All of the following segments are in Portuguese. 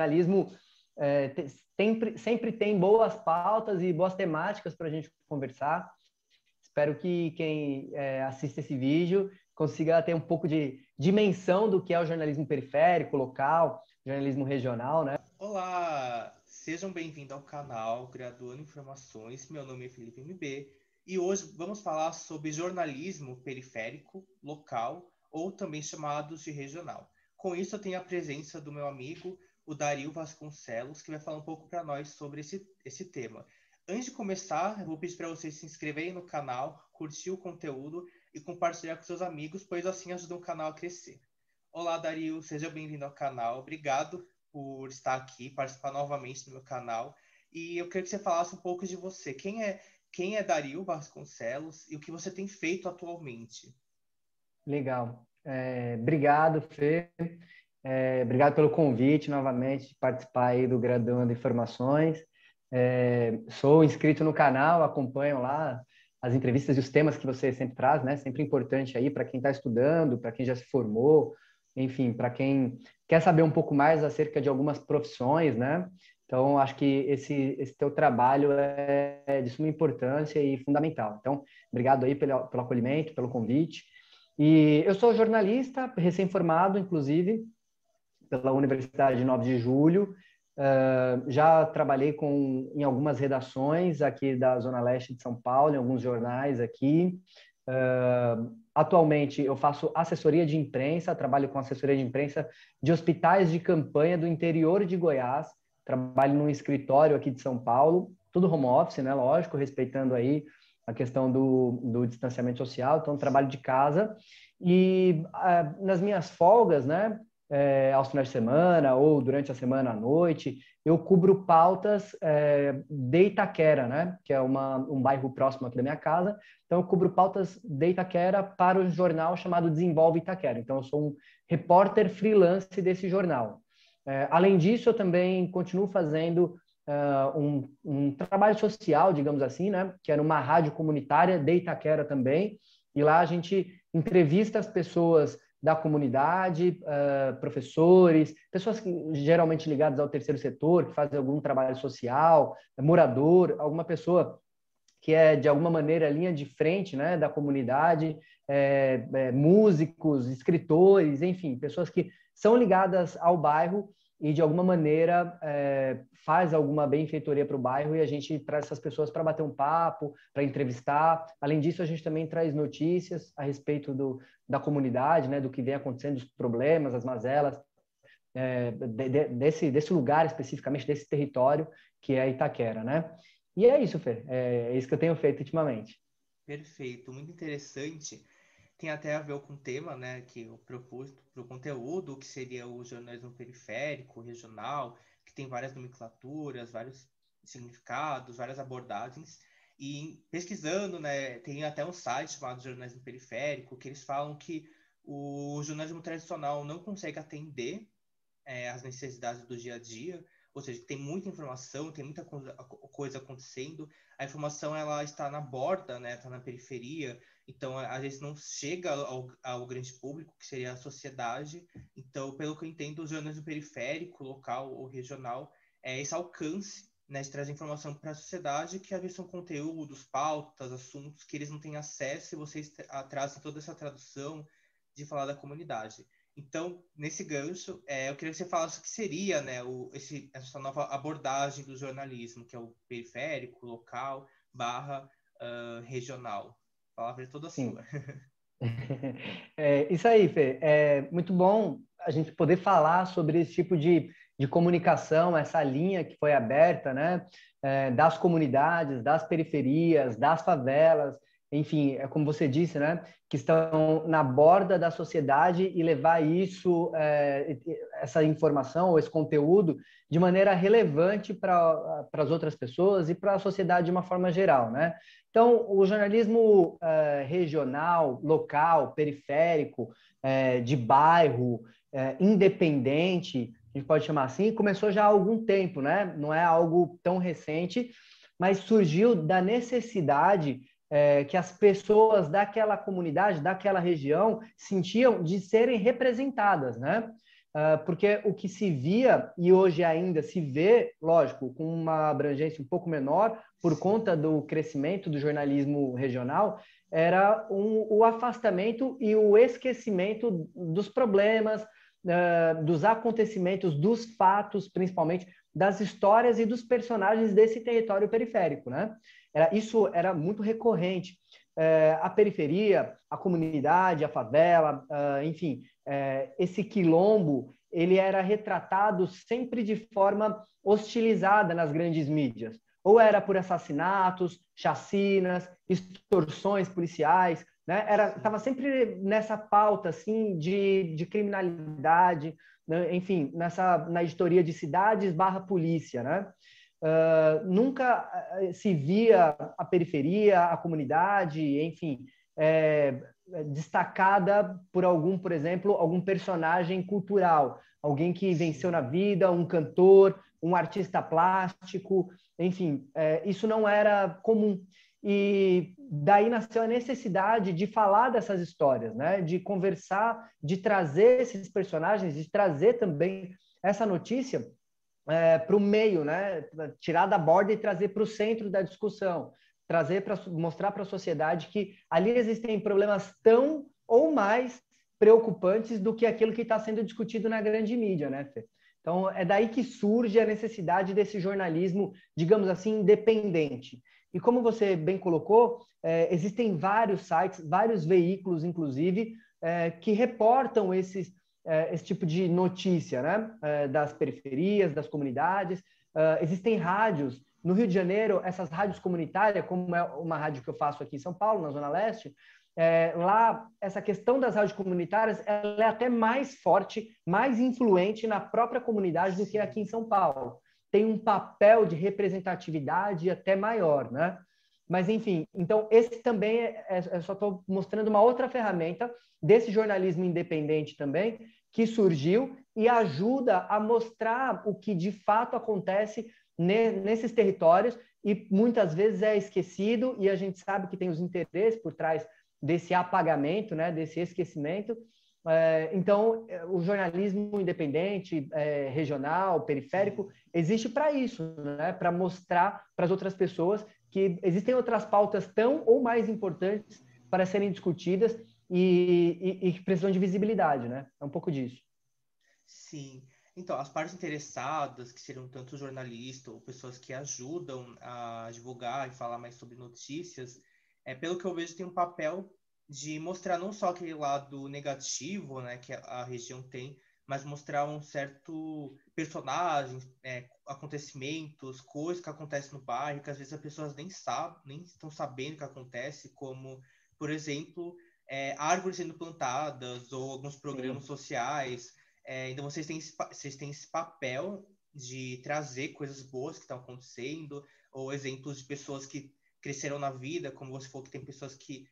jornalismo sempre tem boas pautas e boas temáticas para a gente conversar. Espero que quem assista esse vídeo consiga ter um pouco de dimensão do que é o jornalismo periférico, local, jornalismo regional, né? Olá, sejam bem-vindos ao canal Graduando Informações. Meu nome é Felipe MB e hoje vamos falar sobre jornalismo periférico, local ou também chamados de regional. Com isso, eu tenho a presença do meu amigo, o Dario Vasconcelos, que vai falar um pouco para nós sobre esse tema. Antes de começar, eu vou pedir para vocês se inscreverem no canal, curtir o conteúdo e compartilhar com seus amigos, pois assim ajuda o canal a crescer. Olá, Dario, seja bem-vindo ao canal. Obrigado por estar aqui, participar novamente do meu canal. E eu queria que você falasse um pouco de você. Quem é Dario Vasconcelos e o que você tem feito atualmente? Legal. Obrigado, Fê. Obrigado pelo convite novamente de participar aí do Graduando Informações. Sou inscrito no canal, acompanho lá as entrevistas e os temas que você sempre traz, né? Sempre importante aí para quem está estudando, para quem já se formou, enfim, para quem quer saber um pouco mais acerca de algumas profissões, né? Então, acho que esse teu trabalho é de suma importância e fundamental. Então, obrigado aí pelo acolhimento, pelo convite. E eu sou jornalista, recém-formado, inclusive, pela Universidade de 9 de Julho. Já trabalhei em algumas redações aqui da Zona Leste de São Paulo, em alguns jornais aqui. Atualmente, eu faço assessoria de imprensa, trabalho com assessoria de imprensa de hospitais de campanha do interior de Goiás. Trabalho num escritório aqui de São Paulo, tudo home office, né? Lógico, respeitando aí a questão do distanciamento social, então trabalho de casa. E nas minhas folgas, né? Aos finais de semana ou durante a semana à noite, eu cubro pautas de Itaquera, né? Que é um bairro próximo aqui da minha casa. Então, eu cubro pautas de Itaquera para o jornal chamado Desenvolve Itaquera. Então, eu sou um repórter freelance desse jornal. Além disso, eu também continuo fazendo um trabalho social, digamos assim, né? Que era uma rádio comunitária de Itaquera também. E lá a gente entrevista as pessoas da comunidade, professores, pessoas geralmente ligadas ao terceiro setor, que fazem algum trabalho social, morador, alguma pessoa que é, de alguma maneira, linha de frente, né, da comunidade, músicos, escritores, enfim, pessoas que são ligadas ao bairro e, de alguma maneira, faz alguma benfeitoria para o bairro e a gente traz essas pessoas para bater um papo, para entrevistar. Além disso, a gente também traz notícias a respeito da comunidade, né, do que vem acontecendo, os problemas, as mazelas, desse lugar especificamente, desse território que é Itaquera, né? E é isso, Fê. É isso que eu tenho feito ultimamente. Perfeito, muito interessante. Tem até a ver com o tema, né, que eu propus para o conteúdo, que seria o jornalismo periférico, regional, que tem várias nomenclaturas, vários significados, várias abordagens. E pesquisando, né, tem até um site chamado Jornalismo Periférico, que eles falam que o jornalismo tradicional não consegue atender as necessidades do dia a dia, ou seja, tem muita informação, tem muita coisa acontecendo, a informação ela está na borda, né, está na periferia, então às vezes não chega ao grande público, que seria a sociedade. Então, pelo que eu entendo, o jornalismo periférico, local ou regional, é esse alcance, né, de trazer informação para a sociedade, que às vezes são conteúdos, pautas, assuntos que eles não têm acesso e vocês trazem toda essa tradução de falar da comunidade. Então, nesse gancho, eu queria que você falasse o que seria, né, essa nova abordagem do jornalismo, que é o periférico, local, regional. A palavra é toda Sim. sua. Isso aí, Fê. É muito bom a gente poder falar sobre esse tipo de comunicação, essa linha que foi aberta, né? Das comunidades, das periferias, das favelas, enfim, é como você disse, né? Que estão na borda da sociedade e levar isso, essa informação ou esse conteúdo de maneira relevante para as outras pessoas e para a sociedade de uma forma geral, né? Então, o jornalismo regional, local, periférico, de bairro, independente, a gente pode chamar assim, começou já há algum tempo, né? Não é algo tão recente, mas surgiu da necessidade que as pessoas daquela comunidade, daquela região, sentiam de serem representadas, né? porque o que se via, e hoje ainda se vê, lógico, com uma abrangência um pouco menor, por conta do crescimento do jornalismo regional, era o afastamento e o esquecimento dos problemas, dos acontecimentos, dos fatos, principalmente, das histórias e dos personagens desse território periférico, né? Isso era muito recorrente. A periferia, a comunidade, a favela, enfim, esse quilombo, ele era retratado sempre de forma hostilizada nas grandes mídias. Ou era por assassinatos, chacinas, extorsões policiais, né? Estava sempre nessa pauta assim, de criminalidade, né? Enfim, na editoria de cidades/polícia, né? Nunca se via a periferia, a comunidade, enfim, destacada por por exemplo, algum personagem cultural, alguém que venceu na vida, um cantor, um artista plástico, enfim, isso não era comum. E daí nasceu a necessidade de falar dessas histórias, né? De conversar, de trazer esses personagens, de trazer também essa notícia para o meio, né? Tirar da borda e trazer para o centro da discussão, trazer para mostrar para a sociedade que ali existem problemas tão ou mais preocupantes do que aquilo que está sendo discutido na grande mídia, né, Fê? Então, é daí que surge a necessidade desse jornalismo, digamos assim, independente. E como você bem colocou, existem vários sites, vários veículos, inclusive, que reportam esse tipo de notícia, né? Das periferias, das comunidades. Existem rádios. No Rio de Janeiro, essas rádios comunitárias, como é uma rádio que eu faço aqui em São Paulo, na Zona Leste, lá, essa questão das rádios comunitárias ela é até mais forte, mais influente na própria comunidade do que aqui em São Paulo. Tem um papel de representatividade até maior, né? Mas, enfim, então esse também eu só estou mostrando uma outra ferramenta desse jornalismo independente também, que surgiu e ajuda a mostrar o que de fato acontece nesses territórios e muitas vezes é esquecido e a gente sabe que tem os interesses por trás desse apagamento, né, desse esquecimento. Então, o jornalismo independente, regional, periférico, existe para isso, né, para mostrar para as outras pessoas que existem outras pautas tão ou mais importantes para serem discutidas e que precisam de visibilidade, né? É um pouco disso. Sim. Então, as partes interessadas, que seriam tanto jornalistas ou pessoas que ajudam a divulgar e falar mais sobre notícias, pelo que eu vejo, tem um papel de mostrar não só aquele lado negativo, né, que a região tem, mas mostrar um certo personagens, acontecimentos, coisas que acontecem no bairro, que às vezes as pessoas nem sabem, nem estão sabendo o que acontece, como, por exemplo, árvores sendo plantadas ou alguns programas sociais. Então vocês têm esse papel de trazer coisas boas que estão acontecendo, ou exemplos de pessoas que cresceram na vida, como você falou que tem pessoas que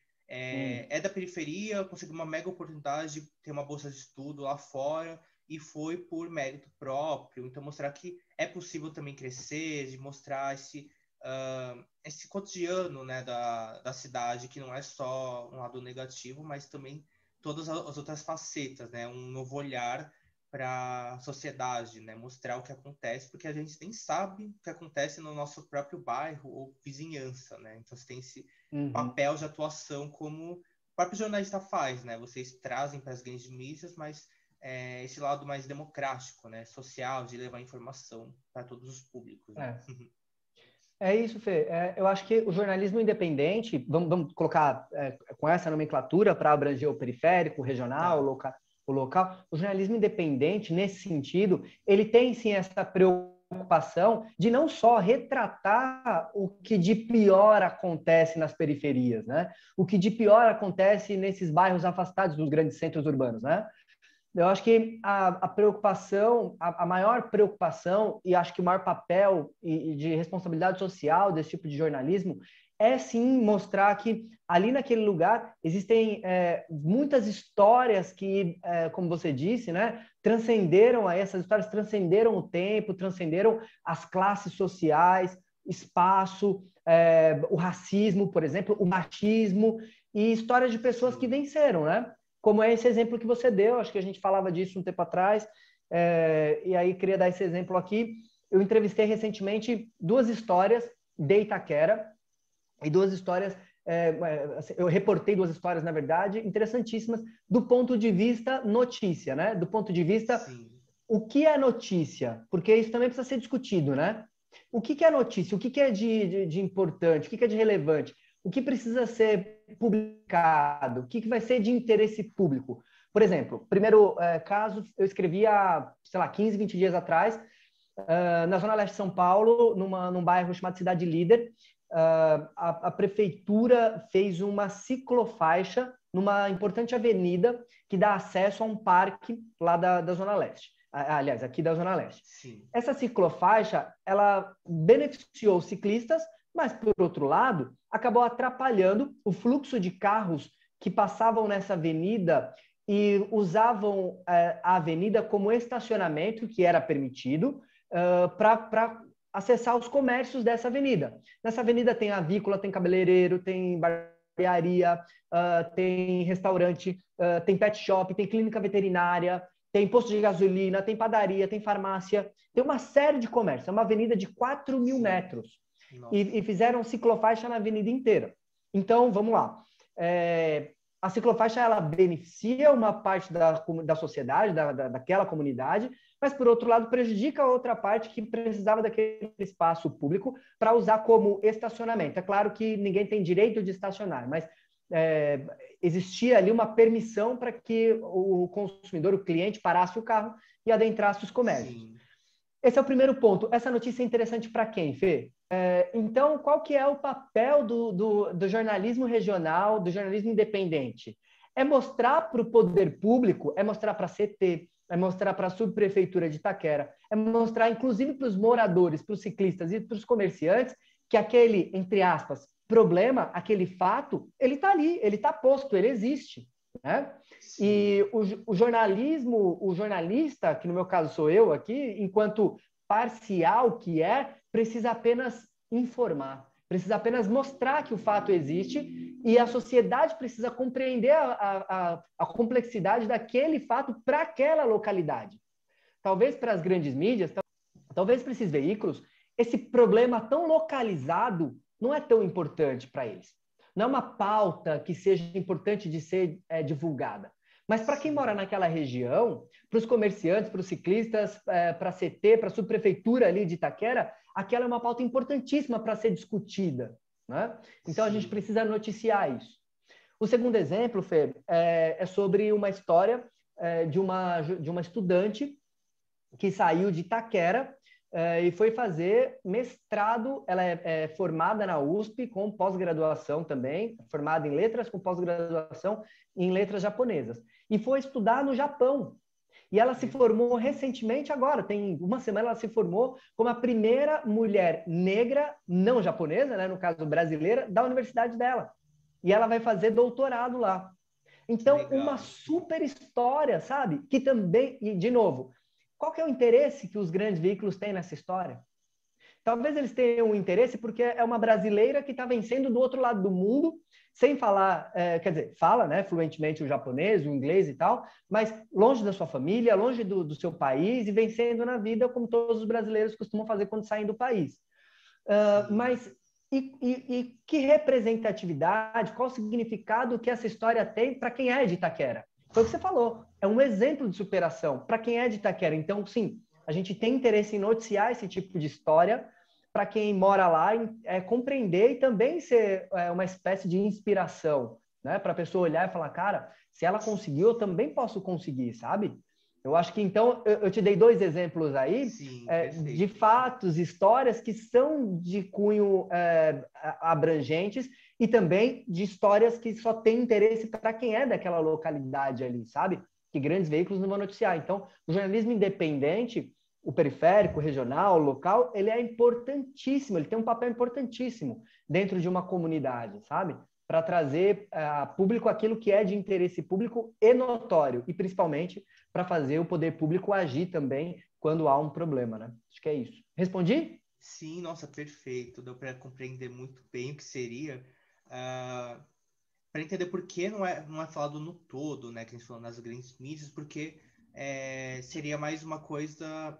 da periferia, conseguiu uma mega oportunidade de ter uma bolsa de estudo lá fora e foi por mérito próprio. Então mostrar que é possível também crescer, de mostrar esse cotidiano, né, da cidade, que não é só um lado negativo, mas também todas as outras facetas, né, um novo olhar para a sociedade, né, mostrar o que acontece, porque a gente nem sabe o que acontece no nosso próprio bairro ou vizinhança, né? Então você tem esse papel de atuação como o próprio jornalista faz, né? Vocês trazem para as grandes mídias, mas esse lado mais democrático, né, social, de levar informação para todos os públicos. Né? É isso, Fê. Eu acho que o jornalismo independente, vamos colocar com essa nomenclatura para abranger o periférico, o regional, o local. O jornalismo independente, nesse sentido, ele tem sim essa preocupação de não só retratar o que de pior acontece nas periferias, né? O que de pior acontece nesses bairros afastados dos grandes centros urbanos, né? Eu acho que a preocupação, a maior preocupação e acho que o maior papel de responsabilidade social desse tipo de jornalismo é sim mostrar que ali naquele lugar existem muitas histórias que, como você disse, né, essas histórias transcenderam o tempo, transcenderam as classes sociais, espaço, o racismo, por exemplo, o machismo e histórias de pessoas que venceram, né? Como é esse exemplo que você deu, acho que a gente falava disso um tempo atrás, e aí queria dar esse exemplo aqui. Eu entrevistei recentemente 2 histórias de Itaquera, e 2 histórias, eu reportei 2 histórias, na verdade, interessantíssimas, do ponto de vista notícia, né? Do ponto de vista, Sim. o que é notícia? Porque isso também precisa ser discutido, né? O que é notícia? O que é de importante? O que é de relevante? O que precisa ser publicado? O que vai ser de interesse público? Por exemplo, primeiro caso, eu escrevi há, sei lá, 15, 20 dias atrás, na Zona Leste de São Paulo, num bairro chamado Cidade Líder, a prefeitura fez uma ciclofaixa numa importante avenida que dá acesso a um parque lá da Zona Leste. Aliás, aqui da Zona Leste. Sim. Essa ciclofaixa, ela beneficiou os ciclistas, mas, por outro lado, acabou atrapalhando o fluxo de carros que passavam nessa avenida e usavam a avenida como estacionamento, que era permitido, para acessar os comércios dessa avenida. Nessa avenida tem avícola, tem cabeleireiro, tem barbearia, tem restaurante, tem pet shop, tem clínica veterinária, tem posto de gasolina, tem padaria, tem farmácia, tem uma série de comércios. É uma avenida de 4.000 metros. E fizeram ciclofaixa na avenida inteira. Então, vamos lá. A ciclofaixa, ela beneficia uma parte da sociedade, daquela comunidade, mas, por outro lado, prejudica a outra parte que precisava daquele espaço público para usar como estacionamento. É claro que ninguém tem direito de estacionar, mas existia ali uma permissão para que o consumidor, o cliente, parasse o carro e adentrasse os comércios. Sim. Esse é o primeiro ponto. Essa notícia é interessante para quem, Fê? Então, qual que é o papel do jornalismo regional, do jornalismo independente? É mostrar para o poder público, é mostrar para a CT, é mostrar para a subprefeitura de Itaquera, é mostrar, inclusive, para os moradores, para os ciclistas e para os comerciantes, que aquele, entre aspas, problema, aquele fato, ele está ali, ele está posto, ele existe. Né? E o jornalismo, o jornalista, que no meu caso sou eu aqui, enquanto parcial que precisa apenas informar, precisa apenas mostrar que o fato existe e a sociedade precisa compreender a complexidade daquele fato para aquela localidade. Talvez para as grandes mídias, talvez para esses veículos, esse problema tão localizado não é tão importante para eles. Não é uma pauta que seja importante de ser divulgada. Mas para quem mora naquela região, para os comerciantes, para os ciclistas, para a CT, para a subprefeitura ali de Itaquera, aquela é uma pauta importantíssima para ser discutida. Né? Então, a gente precisa noticiar isso. O segundo exemplo, Fê, é sobre uma história de uma estudante que saiu de Itaquera e foi fazer mestrado. Ela é formada na USP com pós-graduação também, formada em letras com pós-graduação em letras japonesas. E foi estudar no Japão. E ela se formou recentemente agora, tem uma semana ela se formou como a primeira mulher negra, não japonesa, né, no caso brasileira, da universidade dela. E ela vai fazer doutorado lá. Então, uma super história, sabe? Que também, e de novo, qual que é o interesse que os grandes veículos têm nessa história? Talvez eles tenham um interesse porque é uma brasileira que está vencendo do outro lado do mundo, sem falar, quer dizer, fala, né, fluentemente o japonês, o inglês e tal, mas longe da sua família, longe do seu país e vencendo na vida como todos os brasileiros costumam fazer quando saem do país. Mas e que representatividade, qual o significado que essa história tem para quem é de Itaquera? Foi o que você falou, é um exemplo de superação para quem é de Itaquera. Então, sim, a gente tem interesse em noticiar esse tipo de história para quem mora lá compreender e também ser uma espécie de inspiração, né? Para a pessoa olhar e falar, cara, se ela conseguiu, eu também posso conseguir, sabe? Eu acho que, então, eu te dei 2 exemplos aí de fatos, histórias que são de cunho abrangentes e também de histórias que só têm interesse para quem é daquela localidade ali, sabe? Que grandes veículos não vão noticiar. Então, o jornalismo independente, o periférico, o regional, o local, ele é importantíssimo, ele tem um papel importantíssimo dentro de uma comunidade, sabe? Para trazer a público aquilo que é de interesse público e notório, e principalmente para fazer o poder público agir também quando há um problema, né? Acho que é isso. Respondi? Sim, nossa, perfeito. Deu para compreender muito bem o que seria. Para entender por que não é falado no todo, né? Que a gente falou nas grandes mídias, porque seria mais uma coisa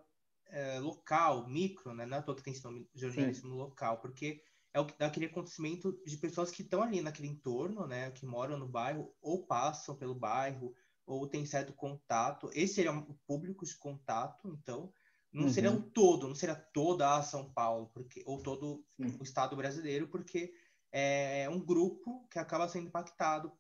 local, micro, né? Não é à toa que tem esse nome de jornalismo local, porque é aquele acontecimento de pessoas que estão ali naquele entorno, né? Que moram no bairro, ou passam pelo bairro, ou tem certo contato. Esse seria o público de contato, então. Não seria o todo, não seria toda a São Paulo, ou todo o estado brasileiro, porque é um grupo que acaba sendo impactado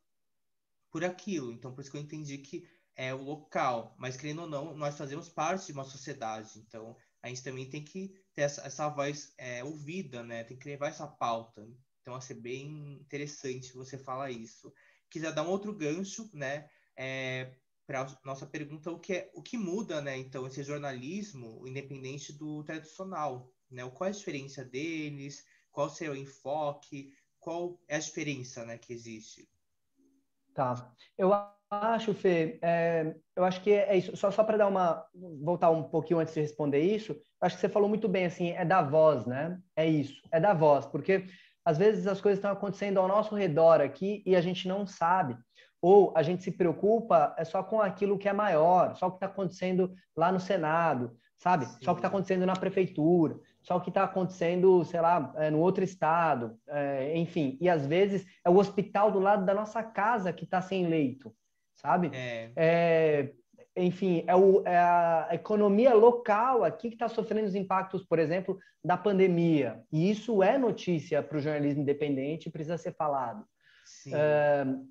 por aquilo. Então, por isso que eu entendi que é o local. Mas, querendo ou não, nós fazemos parte de uma sociedade. Então, a gente também tem que ter essa voz ouvida, né? Tem que levar essa pauta. Então, vai ser bem interessante você falar isso. Quiser dar um outro gancho, né? Para a nossa pergunta, o que muda, né? Então, esse jornalismo independente do tradicional, né? Qual é a diferença deles? Qual seria o enfoque? Qual é a diferença, né, que existe? Tá. Eu acho, Fê, eu acho que é isso. Só para voltar um pouquinho antes de responder isso, acho que você falou muito bem, assim, é da voz, né? É isso, é da voz, porque às vezes as coisas estão acontecendo ao nosso redor aqui e a gente não sabe. Ou a gente se preocupa só com aquilo que é maior, só o que está acontecendo lá no Senado, sabe? Sim. Só o que está acontecendo na prefeitura, só o que está acontecendo, sei lá, no outro estado, enfim. E às vezes é o hospital do lado da nossa casa que está sem leito, sabe? Enfim, é a economia local aqui que está sofrendo os impactos, por exemplo, da pandemia. E isso é notícia para o jornalismo independente, precisa ser falado.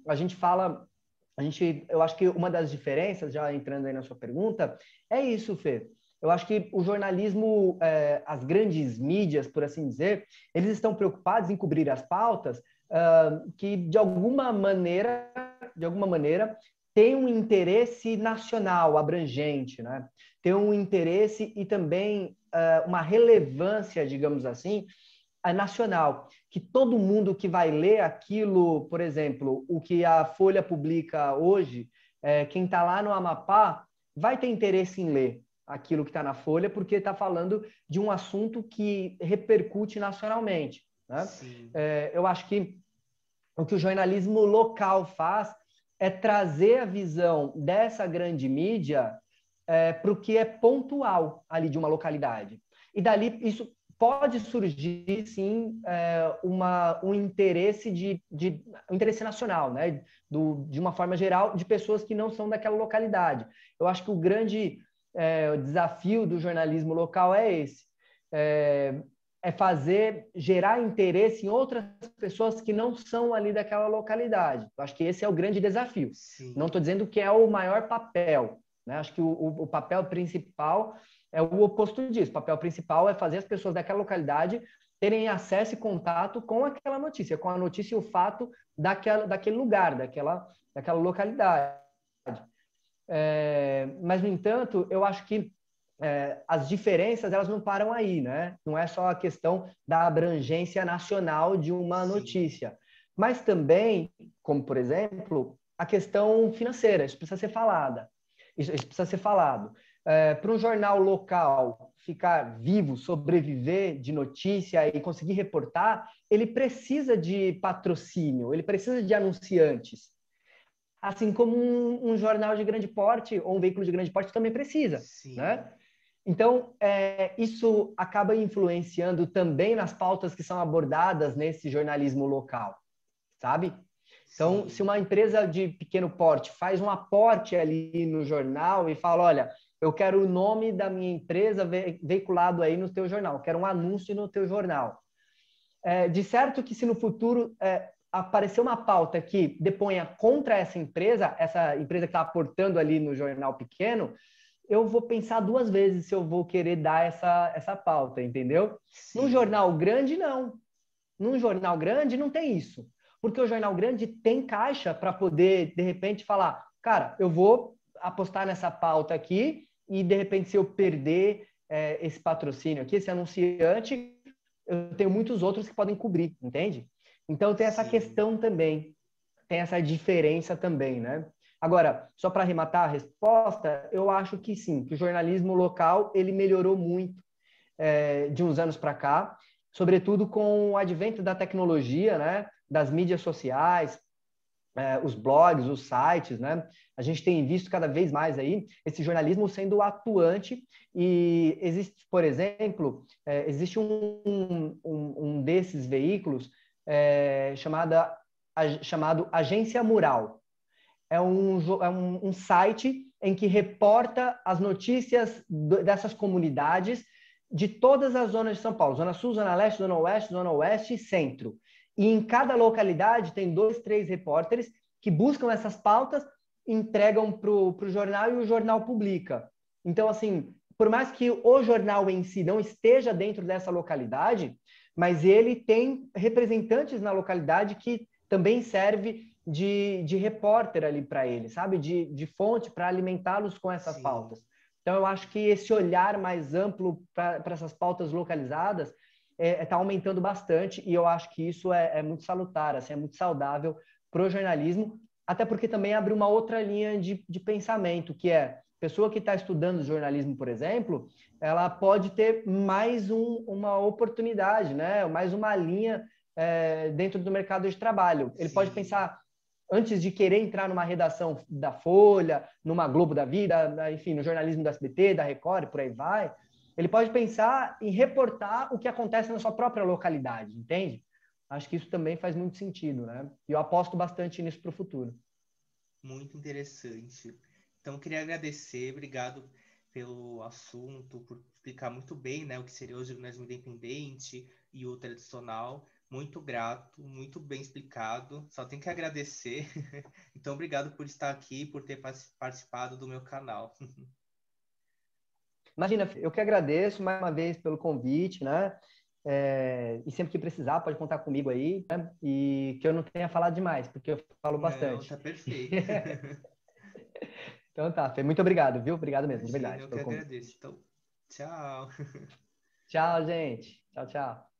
A gente fala, eu acho que uma das diferenças, já entrando aí na sua pergunta, é isso, Fê. Eu acho que o jornalismo, as grandes mídias, por assim dizer, eles estão preocupados em cobrir as pautas que, de alguma maneira, tem um interesse nacional abrangente, né? Tem um interesse e também uma relevância, digamos assim, nacional, que todo mundo que vai ler aquilo, por exemplo, o que a Folha publica hoje, quem está lá no Amapá vai ter interesse em ler aquilo que está na Folha, porque está falando de um assunto que repercute nacionalmente, né? Eu acho que o que o jornalismo local faz é trazer a visão dessa grande mídia para o que é pontual ali de uma localidade. E dali isso pode surgir, sim, um interesse um interesse nacional, né? De uma forma geral, de pessoas que não são daquela localidade. Eu acho que o grande desafio do jornalismo local é esse. Gerar interesse em outras pessoas que não são ali daquela localidade. Eu acho que esse é o grande desafio. Sim. Não estou dizendo que é o maior papel, né? Acho que o papel principal é o oposto disso. O papel principal é fazer as pessoas daquela localidade terem acesso e contato com aquela notícia, com a notícia e o fato daquele lugar, daquela localidade. Mas, no entanto, eu acho que as diferenças elas não param aí, né? Não é só a questão da abrangência nacional de uma notícia, mas também, como por exemplo, a questão financeira. Isso precisa ser falada. Isso precisa ser falado. Para um jornal local ficar vivo, sobreviver de notícia e conseguir reportar, ele precisa de patrocínio, ele precisa de anunciantes. Assim como um jornal de grande porte ou um veículo de grande porte também precisa, né? Então, isso acaba influenciando também nas pautas que são abordadas nesse jornalismo local, sabe? Então, se uma empresa de pequeno porte faz um aporte ali no jornal e fala, olha, eu quero o nome da minha empresa veiculado aí no teu jornal, quero um anúncio no teu jornal. De certo que se no futuro aparecer uma pauta que deponha contra essa empresa que está aportando ali no jornal pequeno, eu vou pensar duas vezes se eu vou querer dar essa pauta, entendeu? Num jornal grande, não. Num jornal grande, não tem isso. Porque o jornal grande tem caixa para poder, de repente, falar, cara, eu vou apostar nessa pauta aqui e, de repente, se eu perder esse patrocínio aqui, esse anunciante, eu tenho muitos outros que podem cobrir, entende? Então, tem essa questão também. Tem essa diferença também, né? Agora, só para arrematar a resposta, eu acho que sim, que o jornalismo local ele melhorou muito de uns anos para cá, sobretudo com o advento da tecnologia, né? Das mídias sociais, os blogs, os sites, né? A gente tem visto cada vez mais aí esse jornalismo sendo atuante e existe, por exemplo, existe um desses veículos chamado Agência Mural. É um site em que reporta as notícias dessas comunidades de todas as zonas de São Paulo, Zona Sul, Zona Leste, Zona Oeste e Centro. E em cada localidade tem 2, 3 repórteres que buscam essas pautas, entregam para o jornal e o jornal publica. Então, assim, por mais que o jornal em si não esteja dentro dessa localidade, mas ele tem representantes na localidade que também serve de repórter ali para ele, sabe? De fonte para alimentá-los com essas pautas. Então, eu acho que esse olhar mais amplo para essas pautas localizadas está aumentando bastante e eu acho que isso é muito salutar, assim, é muito saudável para o jornalismo, até porque também abre uma outra linha de pensamento, que é pessoa que está estudando jornalismo, por exemplo, ela pode ter mais uma oportunidade, né? Mais uma linha dentro do mercado de trabalho. Ele pode pensar, antes de querer entrar numa redação da Folha, numa Globo da Vida, enfim, no jornalismo da SBT, da Record, por aí vai, ele pode pensar em reportar o que acontece na sua própria localidade, entende? Acho que isso também faz muito sentido, né? E eu aposto bastante nisso para o futuro. Muito interessante. Então, eu queria agradecer, obrigado pelo assunto, por explicar muito bem, né, o que seria o jornalismo independente e o tradicional. Muito grato, muito bem explicado. Só tenho que agradecer. Então, obrigado por estar aqui, por ter participado do meu canal. Imagina, eu que agradeço mais uma vez pelo convite, né? E sempre que precisar, pode contar comigo aí, né? E que eu não tenha falado demais, porque eu falo Não, bastante. tá perfeito. Então tá, Fê, muito obrigado, viu? Obrigado mesmo, de Imagina, verdade, eu que pelo convite. agradeço. Então, tchau. Tchau, gente. Tchau, tchau.